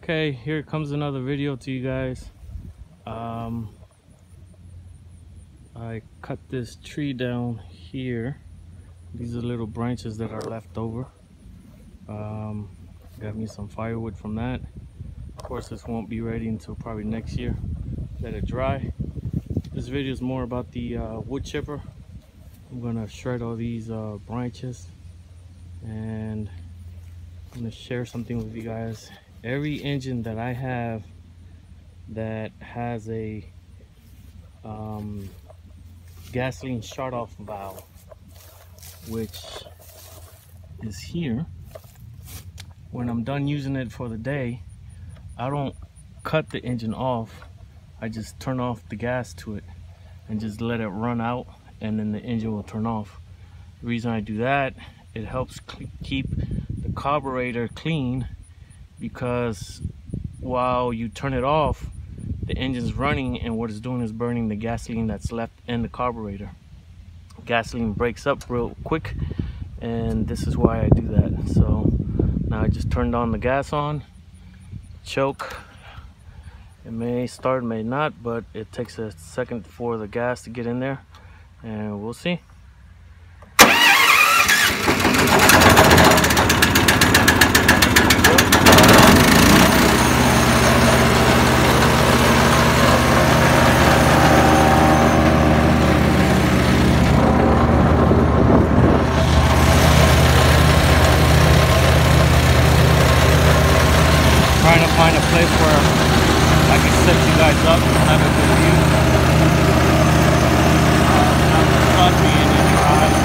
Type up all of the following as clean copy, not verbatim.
Okay, here comes another video to you guys. I cut this tree down here. These are little branches that are left over. Got me some firewood from that. Of course, this won't be ready until probably next year. Let it dry. This video is more about the wood chipper. I'm gonna shred all these branches, and I'm gonna share something with you guys. Every engine that I have that has a gasoline shut-off valve, which is here, when I'm done using it for the day, I don't cut the engine off. I just turn off the gas to it and just let it run out, and then the engine will turn off. The reason I do that, it helps keep the carburetor clean, because while you turn it off, the engine's running, and what it's doing is burning the gasoline that's left in the carburetor. Gasoline breaks up real quick, and this is why I do that. So now I just turned on the gas on, choke. It may start, may not, but it takes a second for the gas to get in there, and we'll see. Trying to find a place where I can set you guys up and have a good view. Not being in your eyes.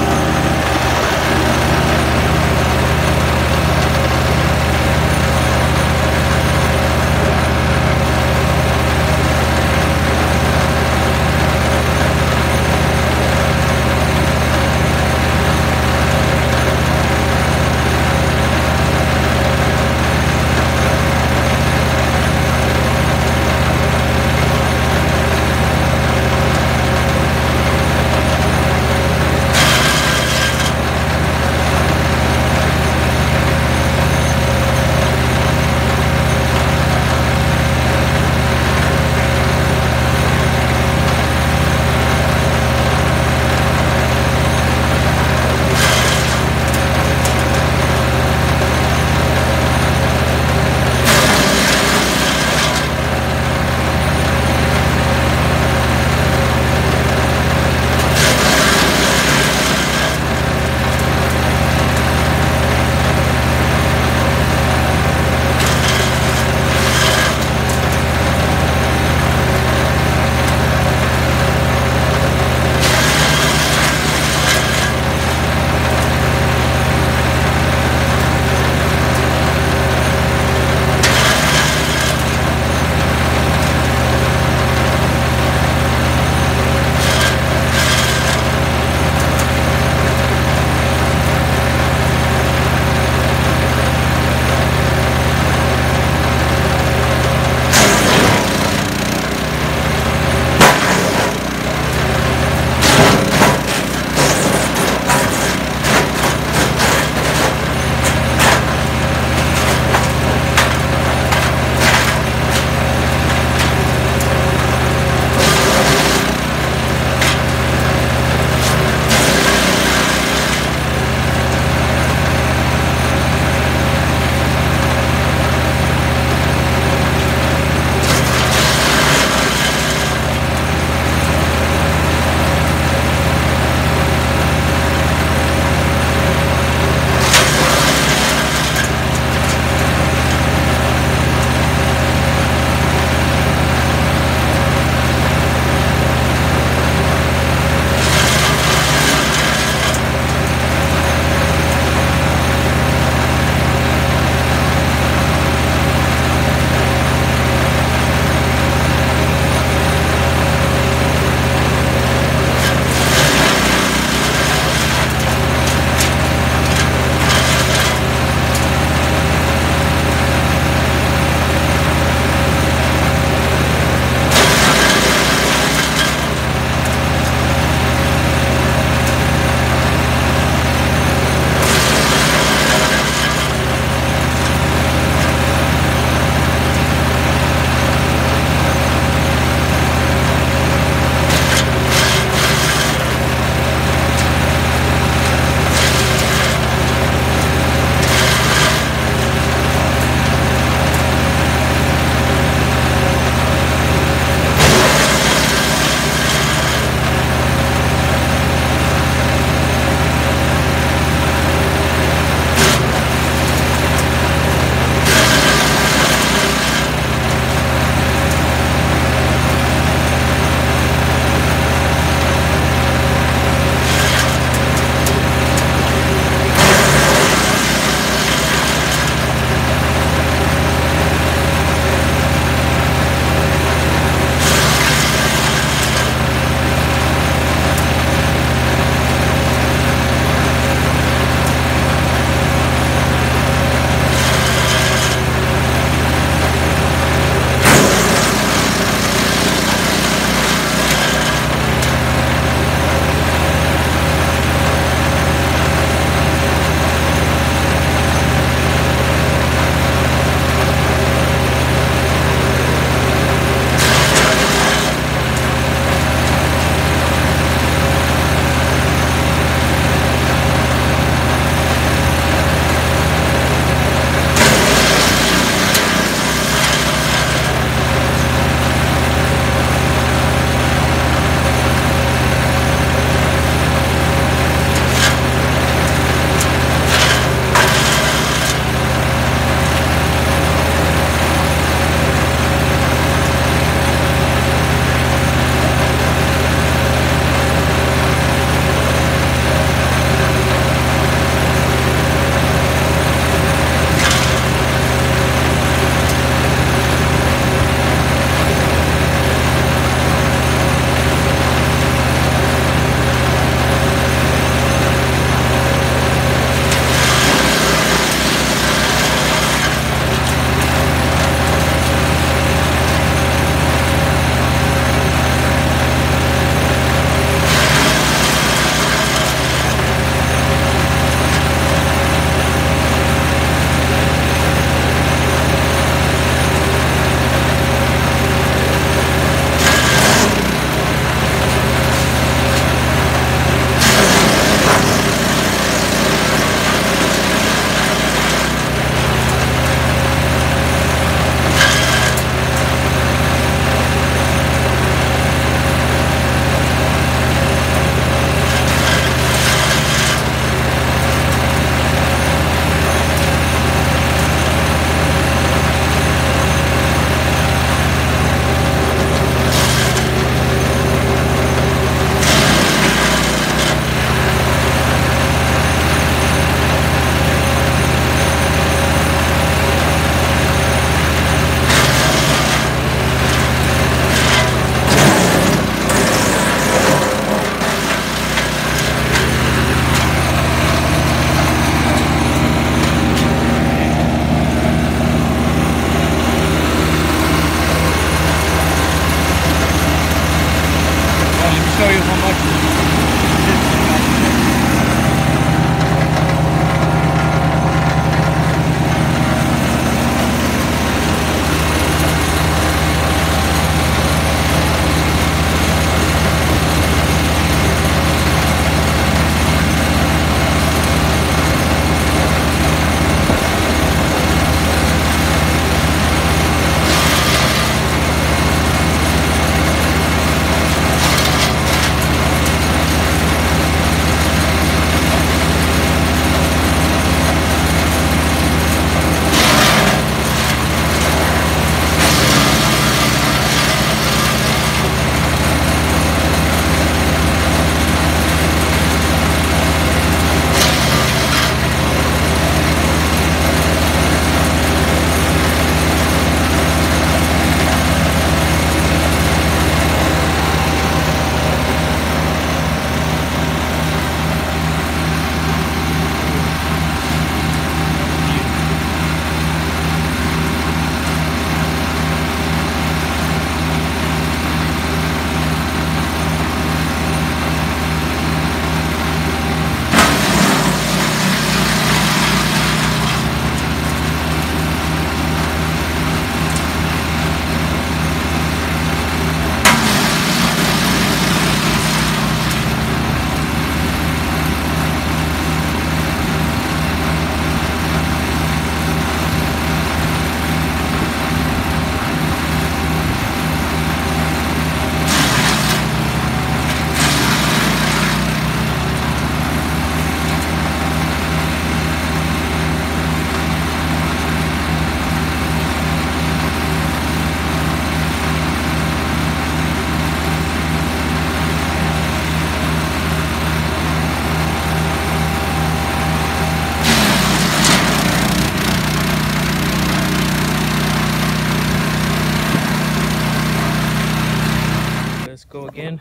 again.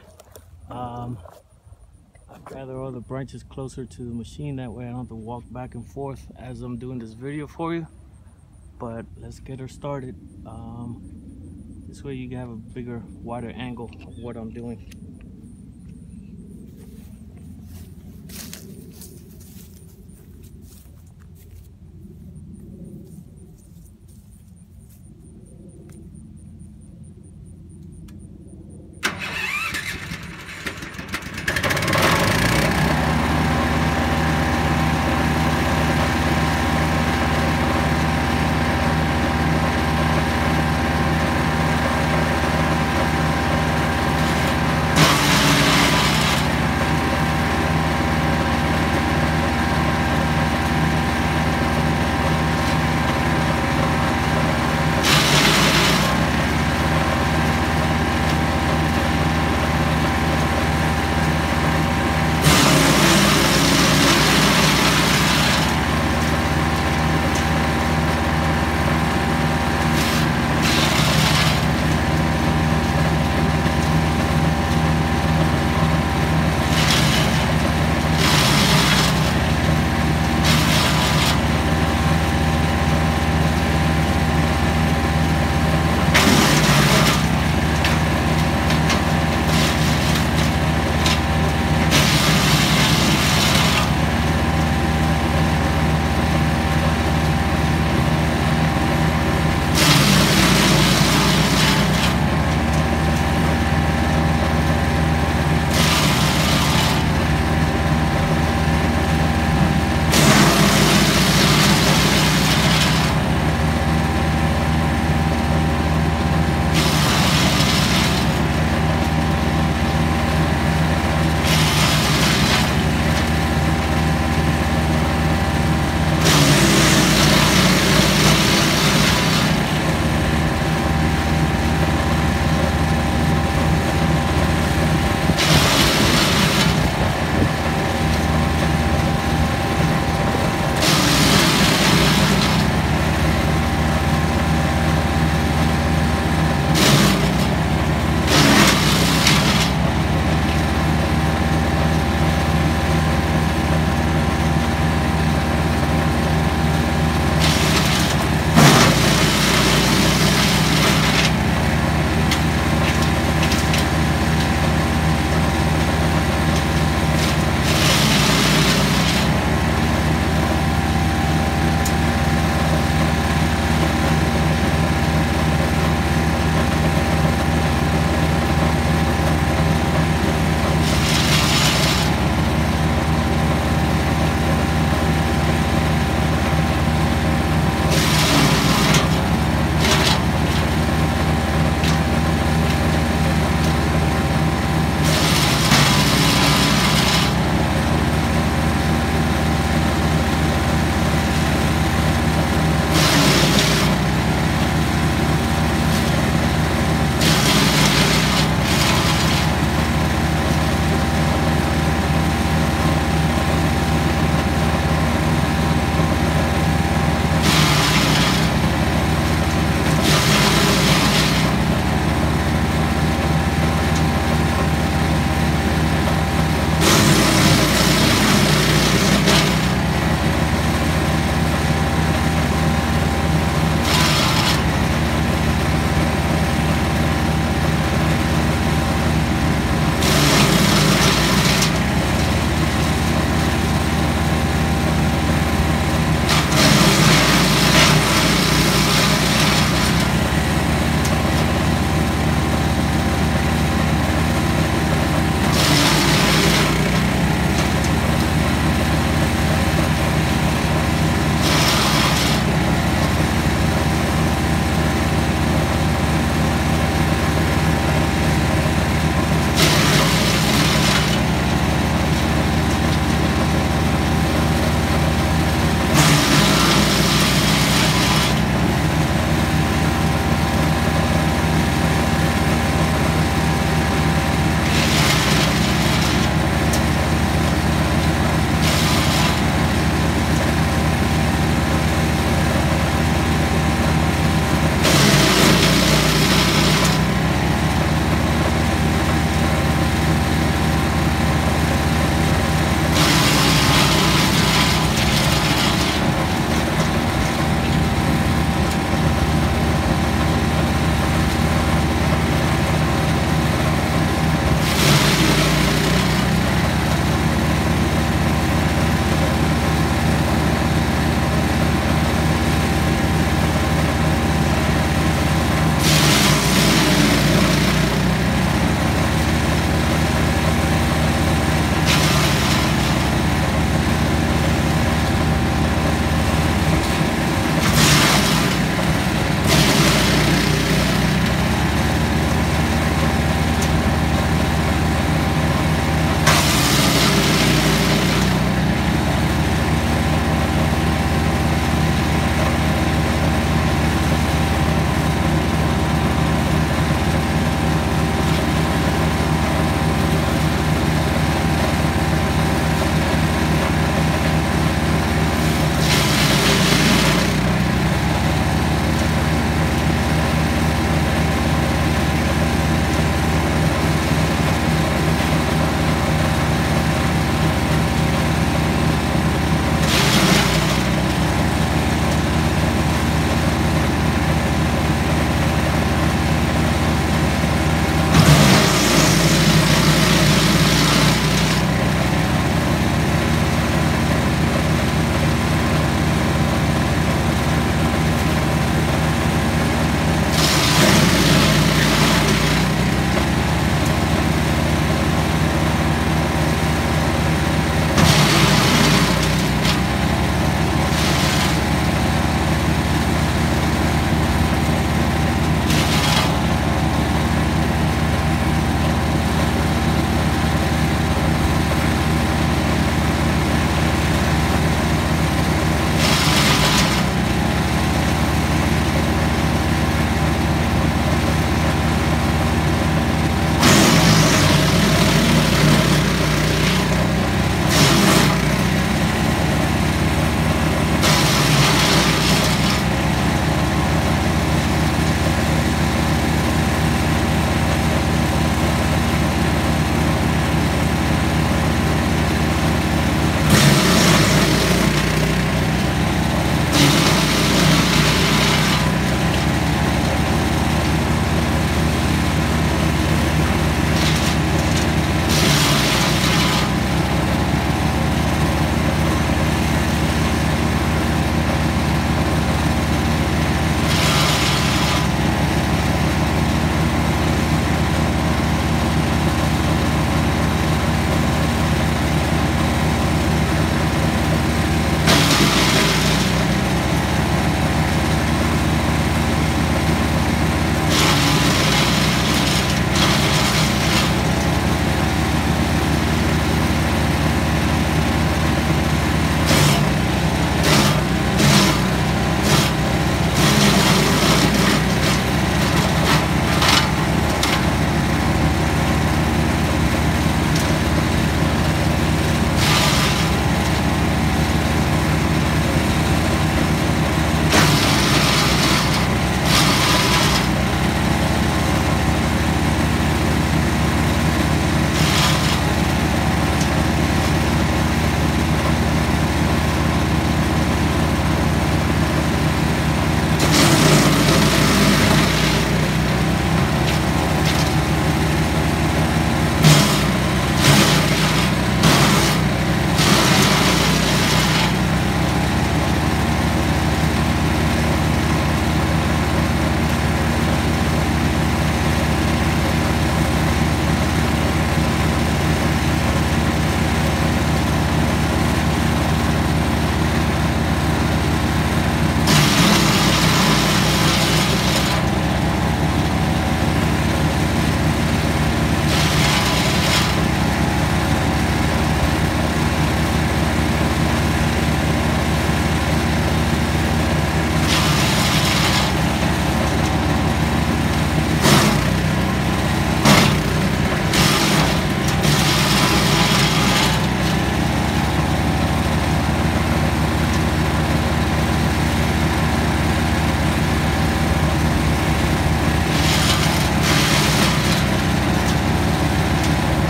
I gather all the branches closer to the machine, that way I don't have to walk back and forth as I'm doing this video for you. But let's get her started. This way you can have a bigger, wider angle of what I'm doing.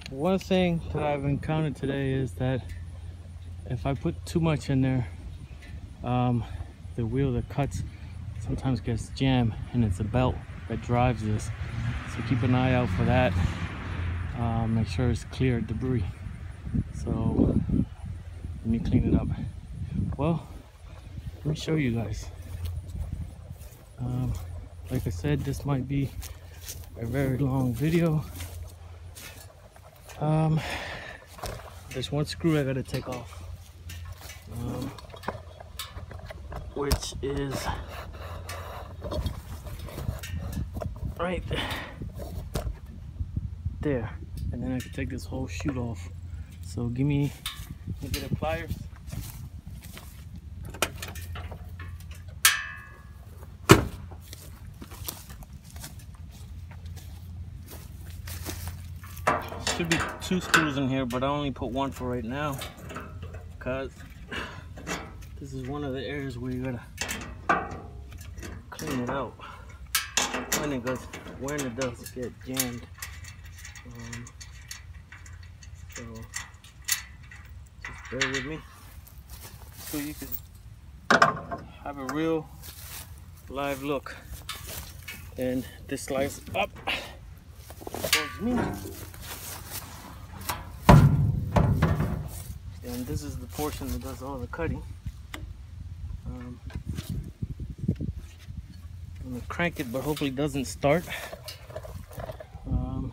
One thing that I've encountered today is that if I put too much in there, the wheel that cuts sometimes gets jammed, and it's a belt that drives this. So keep an eye out for that. Make sure it's clear of debris. So let me clean it up. Well, let me show you guys. Like I said, this might be a very long video. There's one screw I gotta take off, which is right there, and then I can take this whole chute off. So let me get the pliers. Should be 2 screws in here, but I only put 1 for right now because this is one of the areas where you gotta clean it out when it does get jammed. So just bear with me so you can have a real live look. And this slides up towards me. And this is the portion that does all the cutting. I'm gonna crank it, but hopefully it doesn't start. Well,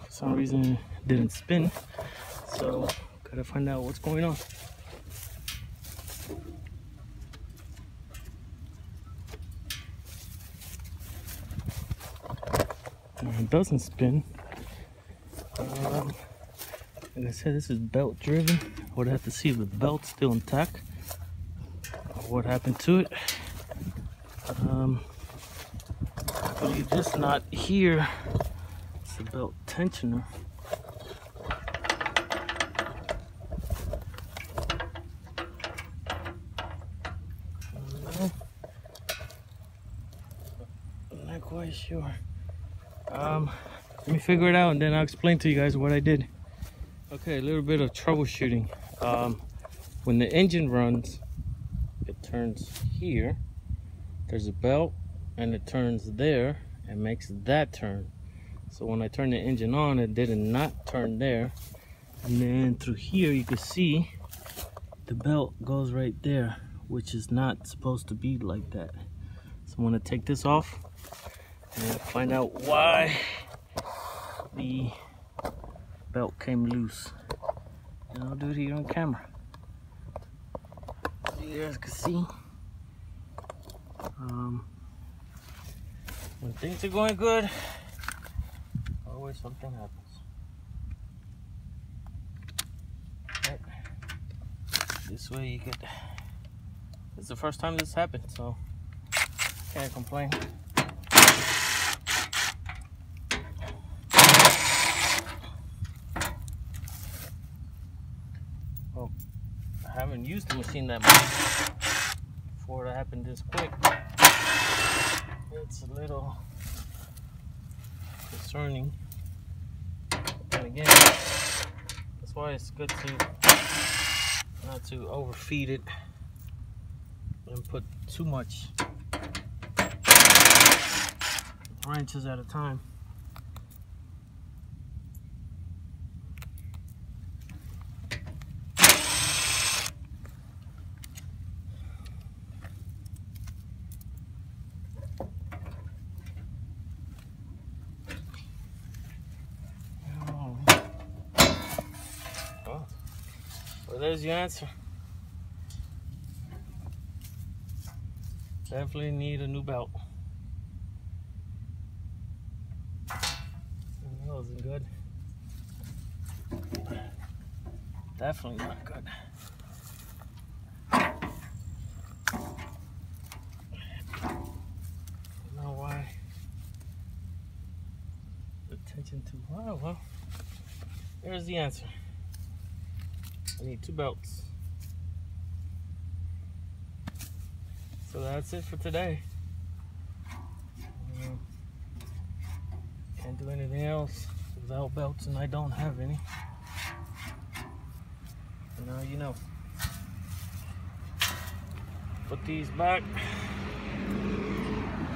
for some reason it didn't spin, so gotta find out what's going on. It doesn't spin. Like I said, this is belt driven. I would have to see if the belt's still intact or what happened to it. I believe this knot here is the belt tensioner. I'm not quite sure. Let me figure it out and then I'll explain to you guys what I did. Okay, a little bit of troubleshooting. When the engine runs, it turns here. There's a belt and it turns there and makes that turn. So when I turn the engine on, it did not turn there. And then through here, you can see the belt goes right there, which is not supposed to be like that. So I'm gonna take this off and find out why the belt came loose. And I'll do it here on camera so you guys can see. When things are going good, always something happens. Right. This way you get, it's the first time this happened, so can't complain. Well, I haven't used the machine that much before it happened this quick. It's a little concerning. And again, that's why it's good to not to overfeed it and put too much wrenches at a time. Well, there's your answer. Definitely need a new belt. That wasn't good. Definitely not good. I don't know why. Attention to, oh, well, there's the answer. I need 2 belts. So that's it for today. Can't do anything else without belts, and I don't have any. So now you know. Put these back.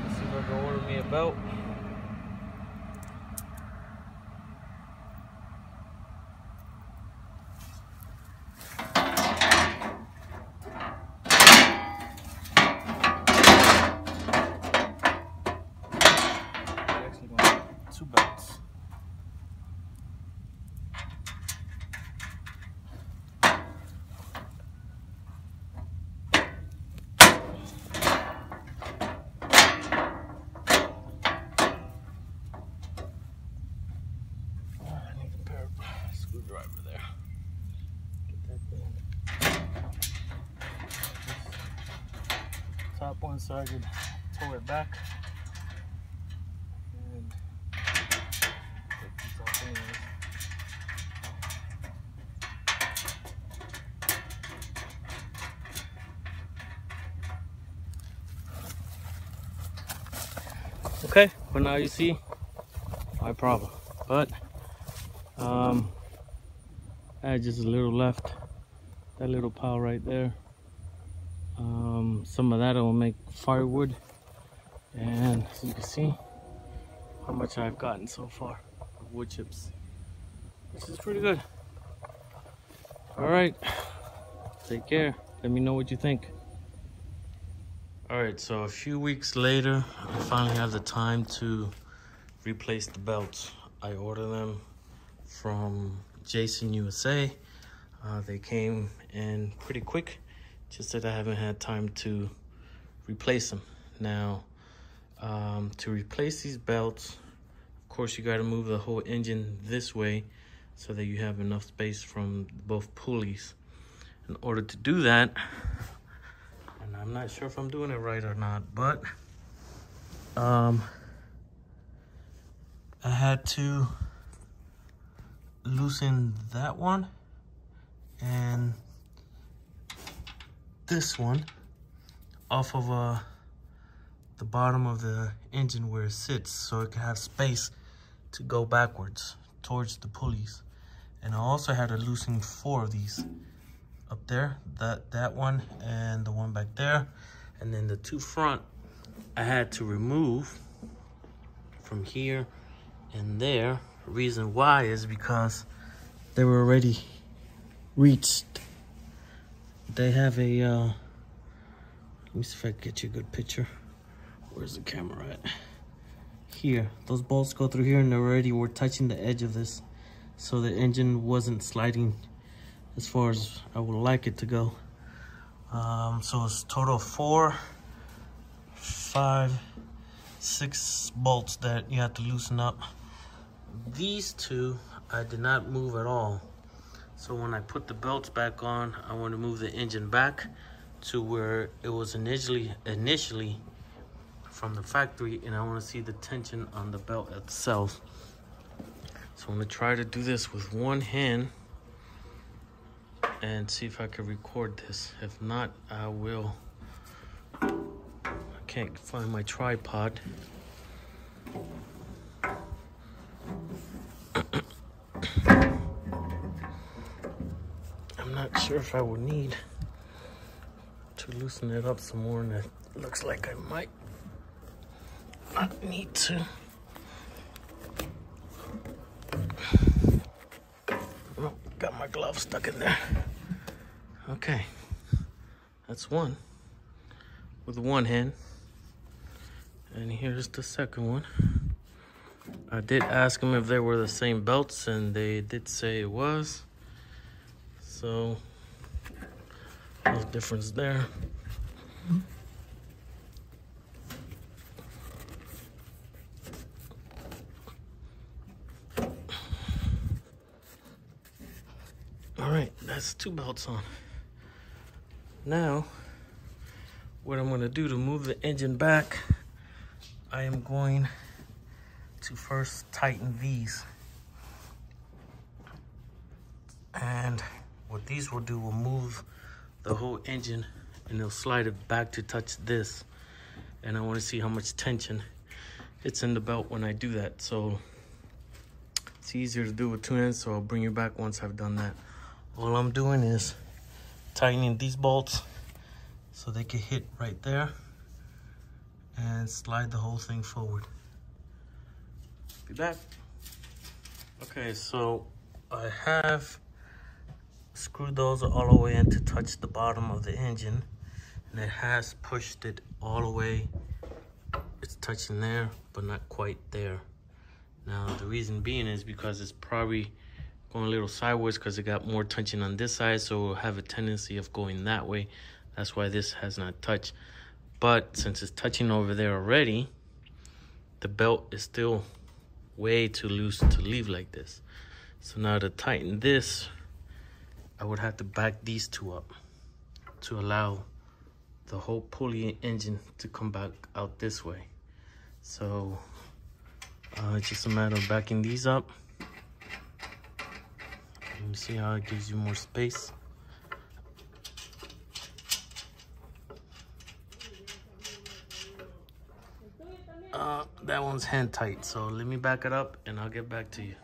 Let's see if I can order me a belt. Actually going to get 2 belts. Screwdriver there. Get that thing. Top one so I could pull it back. And take these off anyways. Okay, but now you see my problem. But I had just a little left, that little pile right there. Some of that will make firewood, and as you can see how much I've gotten so far of wood chips, which is pretty good. All right, take care. Let me know what you think. All right, so a few weeks later, I finally have the time to replace the belts. I ordered them from Jansen USA. They came in pretty quick, just that I haven't had time to replace them. Now, to replace these belts, of course you got to move the whole engine this way so that you have enough space from both pulleys. In order to do that, and I'm not sure if I'm doing it right or not, but I had to loosen that one and this one off of the bottom of the engine where it sits, so it can have space to go backwards towards the pulleys. And I also had to loosen 4 of these up there, that one and the one back there, and then the 2 front I had to remove from here and there. Reason why is because they were already reached. They have a let me see if I can get you a good picture. Where's the camera at? Here, those bolts go through here, and they already were touching the edge of this, so the engine wasn't sliding as far as I would like it to go. So it's total of 4, 5, 6 bolts that you have to loosen up. These 2 I did not move at all. So when I put the belts back on, I want to move the engine back to where it was initially from the factory, and I want to see the tension on the belt itself. So I'm going to try to do this with one hand and see if I can record this. If not, I will. I can't find my tripod. I'm not sure if I will need to loosen it up some more, and it looks like I might not need to. Oh, got my glove stuck in there. Okay, that's one with one hand, and here's the second one. I did ask them if they were the same belts, and they did say it was. So, there's a difference there. All right, that's 2 belts on. Now, what I'm going to do to move the engine back, I am going to first tighten these. And what these will do will move the whole engine and it'll slide it back to touch this. And I want to see how much tension it's in the belt when I do that. So it's easier to do with two ends, so I'll bring you back once I've done that. All I'm doing is tightening these bolts so they can hit right there and slide the whole thing forward. Be back. Okay, so I have screwed those all the way in to touch the bottom of the engine, and it has pushed it all the way. It's touching there, but not quite there. Now, the reason being is because it's probably going a little sideways because it got more tension on this side, so it'll have a tendency of going that way. That's why this has not touched. But since it's touching over there already, the belt is still way too loose to leave like this. So now to tighten this, I would have to back these two up to allow the whole pulley engine to come back out this way. So it's just a matter of backing these up. Let me see how it gives you more space. That one's hand tight, so let me back it up and I'll get back to you.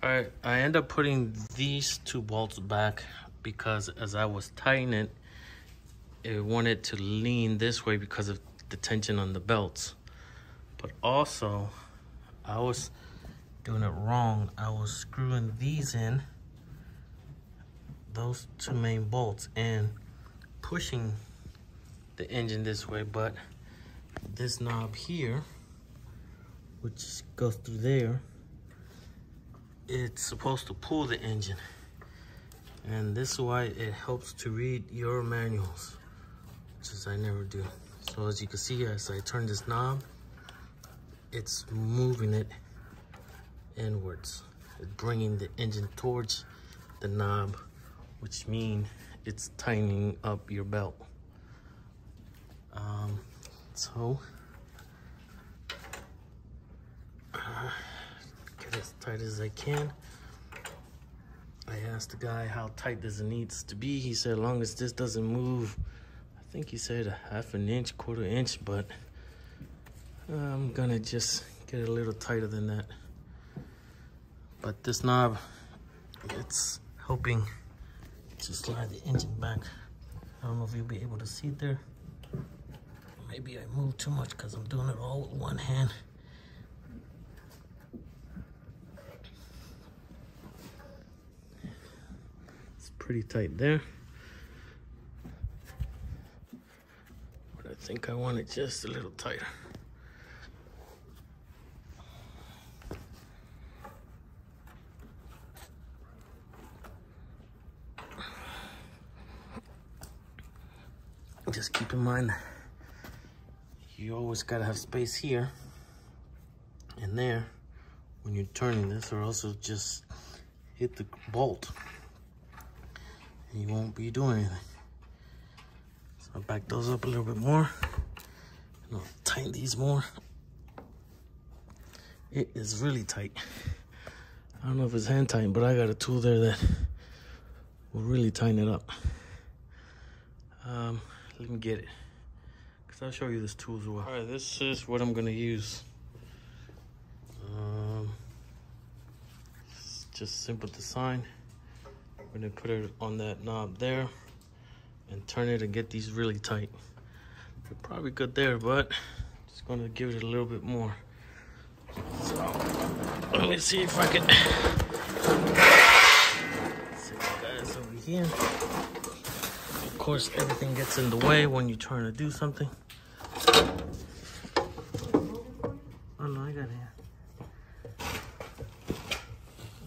All right, I end up putting these two bolts back because as I was tightening it wanted to lean this way because of the tension on the belts. But also, I was doing it wrong. I was screwing these in, those two main bolts, and pushing the engine this way, but this knob here, which goes through there, it's supposed to pull the engine. And this is why it helps to read your manuals, which is I never do. So as you can see, as I turn this knob, it's moving it inwards. It's bringing the engine towards the knob, which means it's tightening up your belt. So get as tight as I can. I asked the guy how tight does it needs to be. He said as long as this doesn't move, I think he said a ½ an inch, quarter inch, but I'm gonna just get it a little tighter than that. But this knob, it's helping to slide the engine back. I don't know if you'll be able to see it there. Maybe I move too much because I'm doing it all with one hand. It's pretty tight there. But I think I want it just a little tighter. Just keep in mind, you always gotta have space here and there when you're turning this, or else it'll just hit the bolt and you won't be doing anything. So I'll back those up a little bit more and I'll tighten these more. It is really tight. I don't know if it's hand tight, but I got a tool there that will really tighten it up. Let me get it, because I'll show you this tool as well. All right, this is what I'm gonna use. It's just simple design. I'm gonna put it on that knob there and turn it and get these really tight. They're probably good there, but just gonna give it a little bit more. So let me see if I can set you guys over here. Of course, everything gets in the way when you're trying to do something. Oh no, I got it here.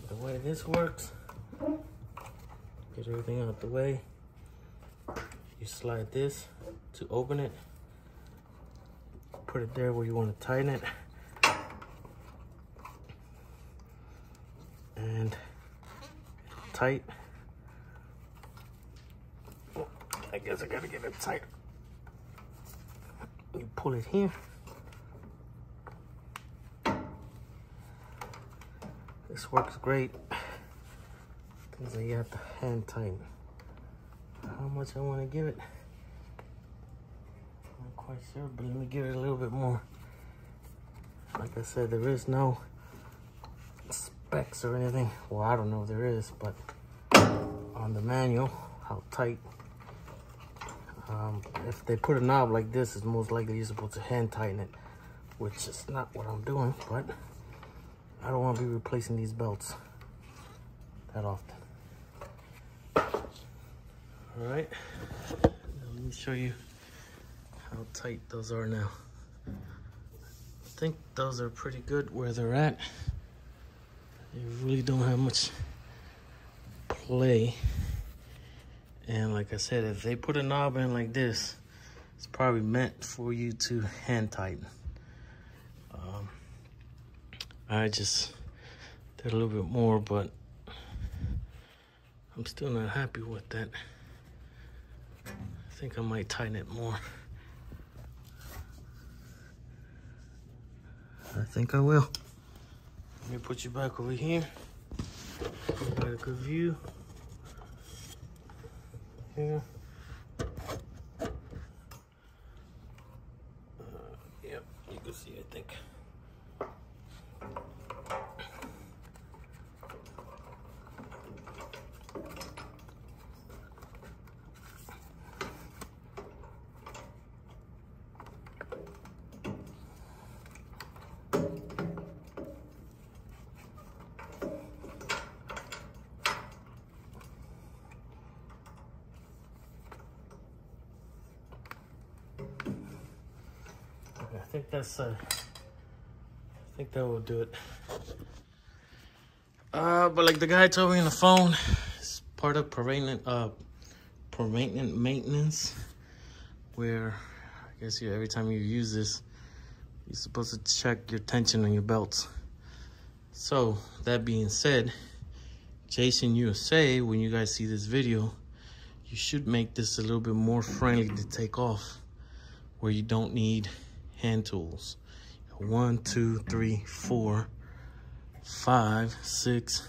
The way this works, get everything out the way. You slide this to open it. Put it there where you want to tighten it. And tight. I guess I gotta get it tight. You pull it here. This works great. Things like you have to hand tighten. How much I want to give it? quite sure, but let me give it a little bit more. Like I said, there is no specs or anything. Well, I don't know if there is, but on the manual, how tight. If they put a knob like this, it's most likely you're supposed to hand tighten it, which is not what I'm doing, but I don't want to be replacing these belts that often. All right, let me show you how tight those are now. I think those are pretty good where they're at. They really don't have much play. And like I said, if they put a knob in like this, it's probably meant for you to hand tighten. I just did a little bit more, but I'm still not happy with that. I think I might tighten it more. I think I will. Let me put you back over here. Got a good view. Here. Yep, you can see, I think. I think that will do it. But like the guy told me on the phone, it's part of preventive maintenance, where I guess every time you use this, you're supposed to check your tension on your belts. So that being said, Jansen USA, when you guys see this video, you should make this a little bit more friendly to take off, where you don't need hand tools. 1, 2, 3, 4, 5, 6,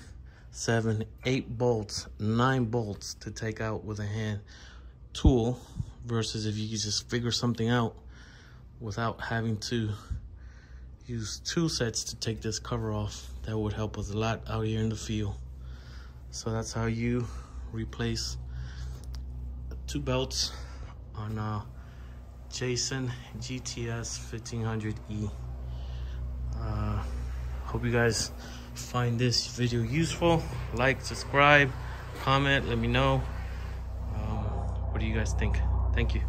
7, 8 bolts, 9 bolts to take out with a hand tool, versus if you could just figure something out without having to use 2 sets to take this cover off. That would help us a lot out here in the field. So that's how you replace 2 belts on Jansen GTS-1500-E. Hope you guys find this video useful. Like, subscribe, comment, let me know. What do you guys think? Thank you.